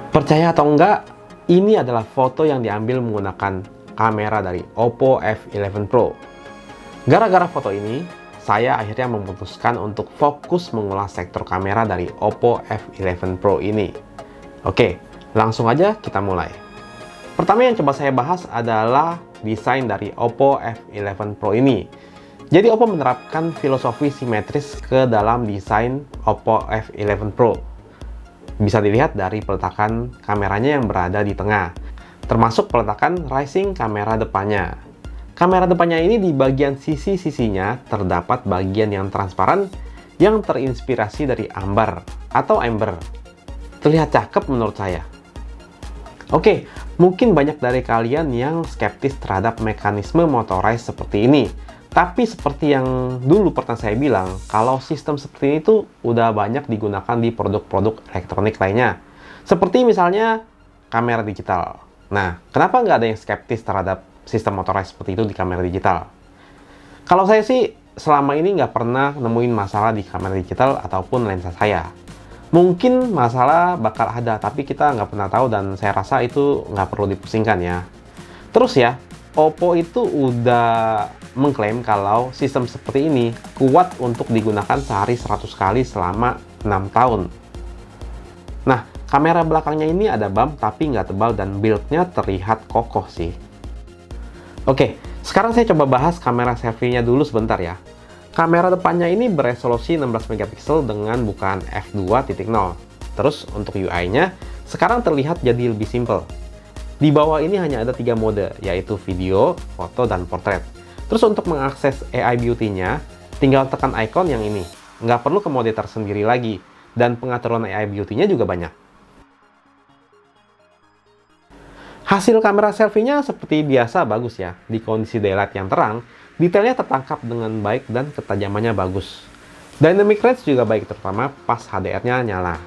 Percaya atau enggak, ini adalah foto yang diambil menggunakan kamera dari Oppo F11 Pro. Gara-gara foto ini, saya akhirnya memutuskan untuk fokus mengulas sektor kamera dari Oppo F11 Pro ini. Oke, langsung aja kita mulai. Pertama yang coba saya bahas adalah desain dari Oppo F11 Pro ini. Jadi Oppo menerapkan filosofi simetris ke dalam desain Oppo F11 Pro. Bisa dilihat dari peletakan kameranya yang berada di tengah, termasuk peletakan rising kamera depannya. Kamera depannya ini di bagian sisi-sisinya terdapat bagian yang transparan yang terinspirasi dari amber atau amber. Terlihat cakep menurut saya. Oke, mungkin banyak dari kalian yang skeptis terhadap mekanisme motorized seperti ini. Tapi seperti yang dulu pernah saya bilang, kalau sistem seperti ini tuh udah banyak digunakan di produk-produk elektronik lainnya. Seperti misalnya kamera digital. Nah, kenapa nggak ada yang skeptis terhadap sistem motorized seperti itu di kamera digital? Kalau saya sih selama ini nggak pernah nemuin masalah di kamera digital ataupun lensa saya. Mungkin masalah bakal ada, tapi kita nggak pernah tahu dan saya rasa itu nggak perlu dipusingkan ya. Terus ya, Oppo itu udah mengklaim kalau sistem seperti ini kuat untuk digunakan sehari 100 kali selama 6 tahun. Nah, kamera belakangnya ini ada bump tapi nggak tebal dan build-nya terlihat kokoh sih. Oke, sekarang saya coba bahas kamera selfie-nya dulu sebentar ya. Kamera depannya ini beresolusi 16 megapiksel dengan bukaan f2.0. Terus untuk UI-nya sekarang terlihat jadi lebih simple. Di bawah ini hanya ada 3 mode, yaitu video, foto, dan portrait. Terus untuk mengakses AI Beauty-nya, tinggal tekan icon yang ini. Nggak perlu ke mode tersendiri lagi, dan pengaturan AI Beauty-nya juga banyak. Hasil kamera selfie-nya seperti biasa bagus ya. Di kondisi daylight yang terang, detailnya tertangkap dengan baik dan ketajamannya bagus. Dynamic range juga baik, terutama pas HDR-nya nyala.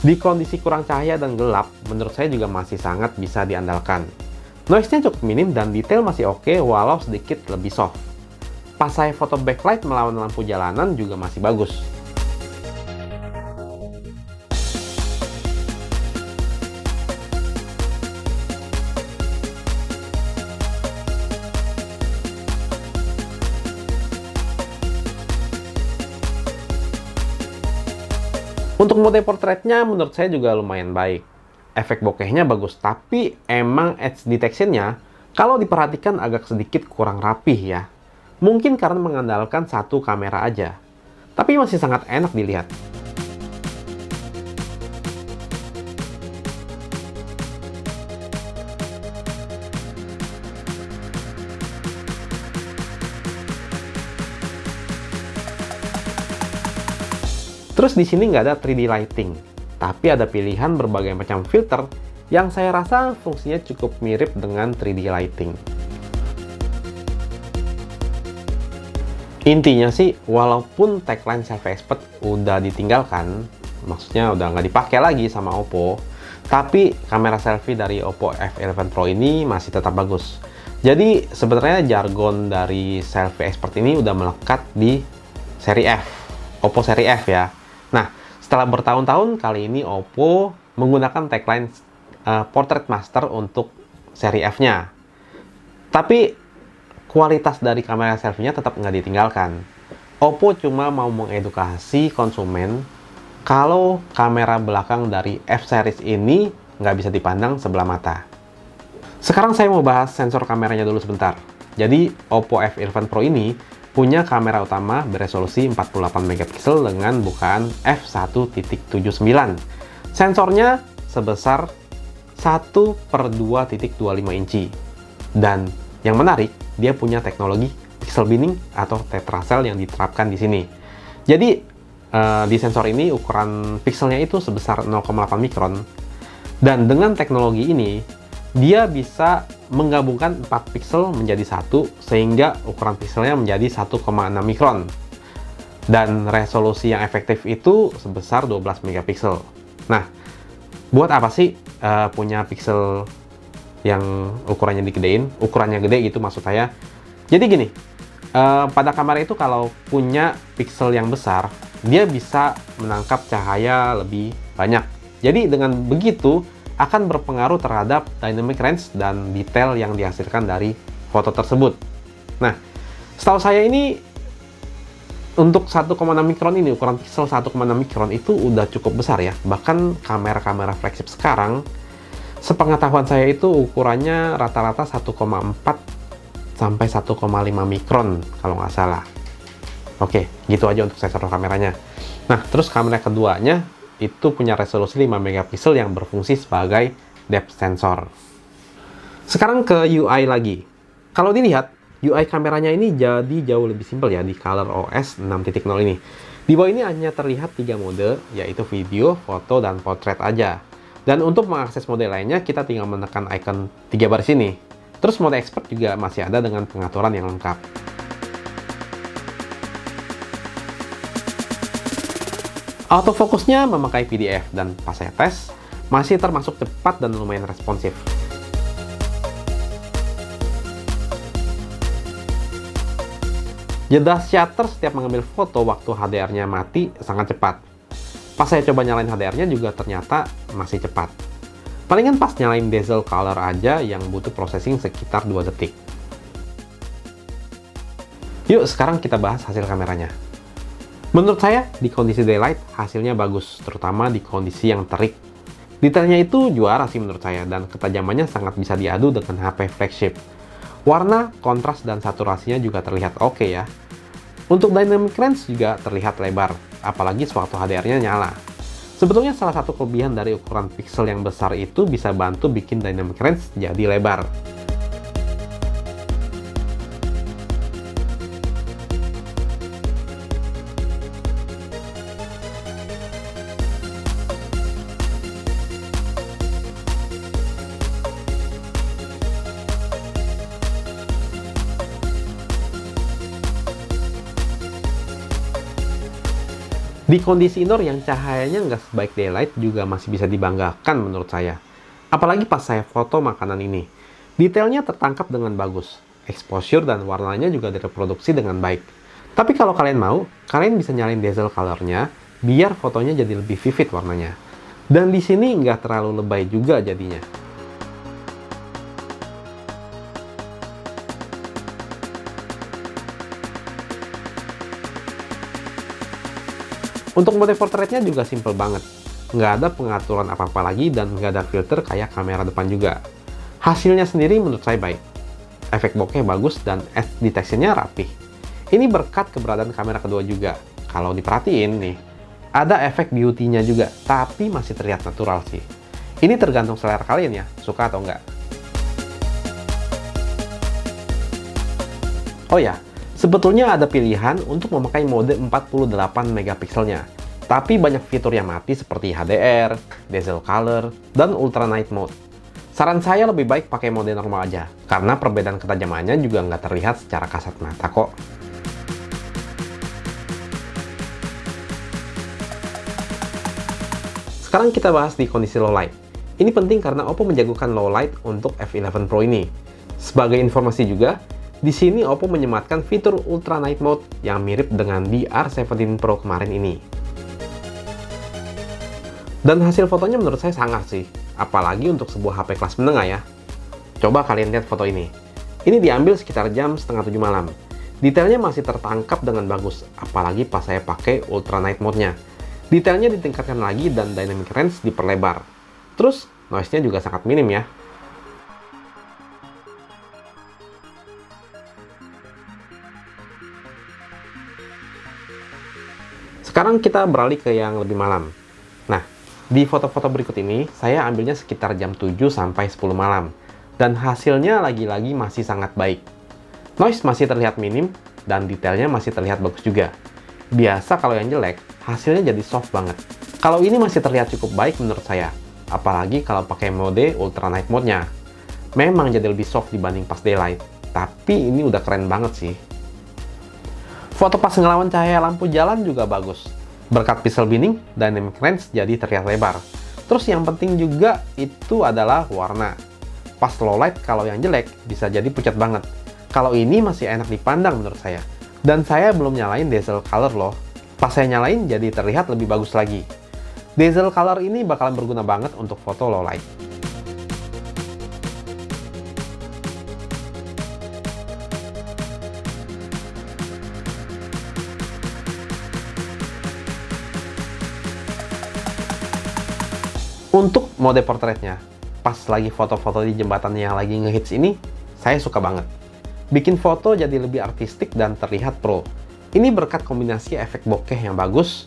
Di kondisi kurang cahaya dan gelap, menurut saya juga masih sangat bisa diandalkan. Noise-nya cukup minim dan detail masih oke walau sedikit lebih soft. Pas saya foto backlight melawan lampu jalanan juga masih bagus. Untuk mode portraitnya menurut saya juga lumayan baik. Efek bokehnya bagus, tapi emang edge detection-nya kalau diperhatikan agak sedikit kurang rapih ya. Mungkin karena mengandalkan satu kamera aja. Tapi masih sangat enak dilihat. Terus di sini nggak ada 3D lighting, tapi ada pilihan berbagai macam filter yang saya rasa fungsinya cukup mirip dengan 3D lighting. Intinya sih, walaupun tagline Selfie Expert udah ditinggalkan, maksudnya udah nggak dipakai lagi sama Oppo, tapi kamera selfie dari Oppo F11 Pro ini masih tetap bagus. Jadi sebenarnya jargon dari Selfie Expert ini udah melekat di seri F, Oppo seri F ya. Nah, setelah bertahun-tahun, kali ini Oppo menggunakan tagline Portrait Master untuk seri F-nya. Tapi, kualitas dari kamera selfie-nya tetap nggak ditinggalkan. Oppo cuma mau mengedukasi konsumen kalau kamera belakang dari F-series ini nggak bisa dipandang sebelah mata. Sekarang saya mau bahas sensor kameranya dulu sebentar. Jadi, Oppo F11 Pro ini punya kamera utama beresolusi 48 megapiksel dengan bukaan f1.79. Sensornya sebesar 1/2.25 inci. Dan yang menarik, dia punya teknologi pixel binning atau tetracell yang diterapkan di sini. Jadi, di sensor ini ukuran pixelnya itu sebesar 0,8 mikron. Dan dengan teknologi ini, dia bisa menggabungkan 4 pixel menjadi satu sehingga ukuran pixelnya menjadi 1,6 mikron. Dan resolusi yang efektif itu sebesar 12 megapiksel. Nah, buat apa sih punya pixel yang ukurannya digedein, ukurannya gede gitu maksud saya. Jadi gini, pada kamera itu kalau punya pixel yang besar, dia bisa menangkap cahaya lebih banyak. Jadi dengan begitu akan berpengaruh terhadap dynamic range dan detail yang dihasilkan dari foto tersebut. Nah, setahu saya ini untuk 1,6 mikron ini, ukuran pixel 1,6 mikron itu udah cukup besar ya. Bahkan kamera-kamera flagship sekarang, sepengetahuan saya itu ukurannya rata-rata 1,4 sampai 1,5 mikron kalau nggak salah. Oke, gitu aja untuk sensor kameranya. Nah, terus kamera keduanya itu punya resolusi 5 megapiksel yang berfungsi sebagai depth sensor. Sekarang ke UI lagi. Kalau dilihat, UI kameranya ini jadi jauh lebih simpel ya di ColorOS 6.0 ini. Di bawah ini hanya terlihat 3 mode, yaitu video, foto, dan portrait aja. Dan untuk mengakses mode lainnya, kita tinggal menekan icon 3 baris ini. Terus mode expert juga masih ada dengan pengaturan yang lengkap. Autofokusnya memakai PDF dan pas saya tes, masih termasuk cepat dan lumayan responsif. Jeda shutter setiap mengambil foto waktu HDR-nya mati sangat cepat. Pas saya coba nyalain HDR-nya juga ternyata masih cepat. Palingan pas nyalain bezel color aja yang butuh processing sekitar 2 detik. Yuk sekarang kita bahas hasil kameranya. Menurut saya di kondisi daylight hasilnya bagus, terutama di kondisi yang terik. Detailnya itu juara sih menurut saya dan ketajamannya sangat bisa diadu dengan HP flagship. Warna, kontras, dan saturasinya juga terlihat oke ya. Untuk dynamic range juga terlihat lebar, apalagi sewaktu HDR-nya nyala. Sebetulnya salah satu kelebihan dari ukuran pixel yang besar itu bisa bantu bikin dynamic range jadi lebar. Di kondisi indoor yang cahayanya nggak sebaik daylight juga masih bisa dibanggakan menurut saya. Apalagi pas saya foto makanan ini. Detailnya tertangkap dengan bagus. Exposure dan warnanya juga direproduksi dengan baik. Tapi kalau kalian mau, kalian bisa nyalain bezel color-nya biar fotonya jadi lebih vivid warnanya. Dan di sini nggak terlalu lebay juga jadinya. Untuk mode portraitnya juga simple banget. Nggak ada pengaturan apa-apa lagi dan nggak ada filter kayak kamera depan juga. Hasilnya sendiri menurut saya baik. Efek bokeh bagus dan edge detection-nya rapih. Ini berkat keberadaan kamera kedua juga. Kalau diperhatiin nih, ada efek beauty-nya juga, tapi masih terlihat natural sih. Ini tergantung selera kalian ya, suka atau enggak. Oh ya, sebetulnya ada pilihan untuk memakai mode 48 megapikselnya, tapi banyak fitur yang mati seperti HDR, bezel color, dan ultra night mode. Saran saya lebih baik pakai mode normal aja, karena perbedaan ketajamannya juga nggak terlihat secara kasat mata kok. Sekarang kita bahas di kondisi low light. Ini penting karena Oppo menjagokan low light untuk F11 Pro ini. Sebagai informasi juga, di sini Oppo menyematkan fitur Ultra Night Mode yang mirip dengan di R17 Pro kemarin ini. Dan hasil fotonya menurut saya sangar sih, apalagi untuk sebuah HP kelas menengah ya. Coba kalian lihat foto ini. Ini diambil sekitar jam setengah 7 malam. Detailnya masih tertangkap dengan bagus, apalagi pas saya pakai Ultra Night Mode-nya. Detailnya ditingkatkan lagi dan dynamic range diperlebar. Terus, noise-nya juga sangat minim ya. Sekarang kita beralih ke yang lebih malam. Nah, di foto-foto berikut ini, saya ambilnya sekitar jam 7 sampai 10 malam. Dan hasilnya lagi-lagi masih sangat baik. Noise masih terlihat minim, dan detailnya masih terlihat bagus juga. Biasa kalau yang jelek, hasilnya jadi soft banget. Kalau ini masih terlihat cukup baik menurut saya. Apalagi kalau pakai mode Ultra Night Mode-nya. Memang jadi lebih soft dibanding pas daylight. Tapi ini udah keren banget sih. Foto pas ngelawan cahaya lampu jalan juga bagus. Berkat pixel binning, dynamic range jadi terlihat lebar. Terus yang penting juga itu adalah warna. Pas low light, kalau yang jelek bisa jadi pucat banget. Kalau ini masih enak dipandang menurut saya. Dan saya belum nyalain dazzle color loh. Pas saya nyalain jadi terlihat lebih bagus lagi. Dazzle color ini bakalan berguna banget untuk foto low light. Untuk mode portraitnya, pas lagi foto-foto di jembatan yang lagi ngehits ini, saya suka banget. Bikin foto jadi lebih artistik dan terlihat pro. Ini berkat kombinasi efek bokeh yang bagus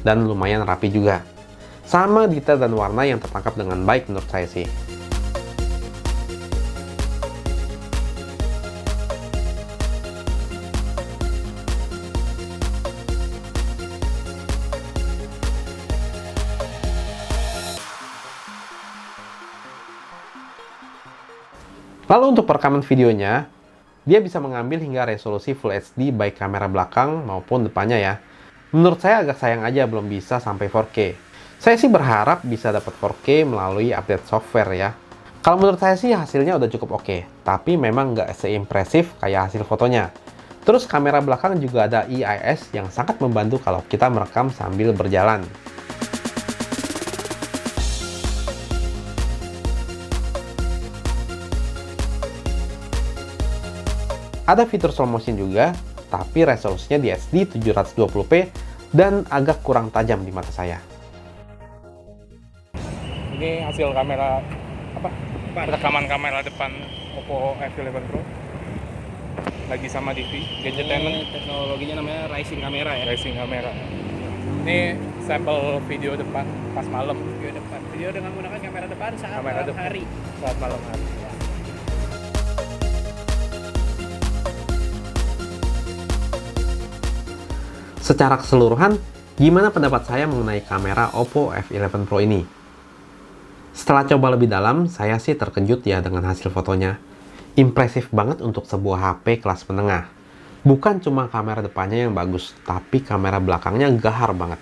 dan lumayan rapi juga. Sama detail dan warna yang tertangkap dengan baik menurut saya sih. Lalu untuk perekaman videonya, dia bisa mengambil hingga resolusi Full HD baik kamera belakang maupun depannya ya. Menurut saya agak sayang aja belum bisa sampai 4K. Saya sih berharap bisa dapat 4K melalui update software ya. Kalau menurut saya sih hasilnya udah cukup oke, tapi memang nggak seimpresif kayak hasil fotonya. Terus kamera belakang juga ada EIS yang sangat membantu kalau kita merekam sambil berjalan. Ada fitur slow motion juga, tapi resolusinya di SD 720p dan agak kurang tajam di mata saya. Ini hasil kamera rekaman kamera depan Oppo F11 Pro. Lagi sama Divi, Gadgetainment. Teknologinya namanya Rising Camera ya. Rising kamera. Ini sampel video depan pas malam. Video depan. Video dengan menggunakan kamera depan saat Kamera malam depan. hari. Saat malam hari. Secara keseluruhan, gimana pendapat saya mengenai kamera Oppo F11 Pro ini? Setelah coba lebih dalam, saya sih terkejut ya dengan hasil fotonya. Impresif banget untuk sebuah HP kelas menengah. Bukan cuma kamera depannya yang bagus, tapi kamera belakangnya gahar banget.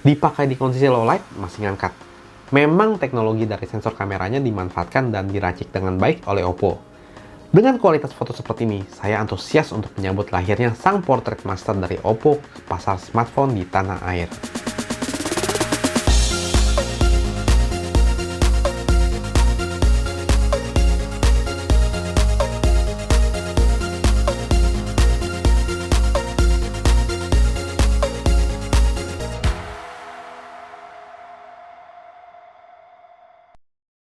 Dipakai di kondisi low light masih ngangkat. Memang teknologi dari sensor kameranya dimanfaatkan dan diracik dengan baik oleh Oppo. Dengan kualitas foto seperti ini, saya antusias untuk menyambut lahirnya sang portrait master dari Oppo ke pasar smartphone di tanah air.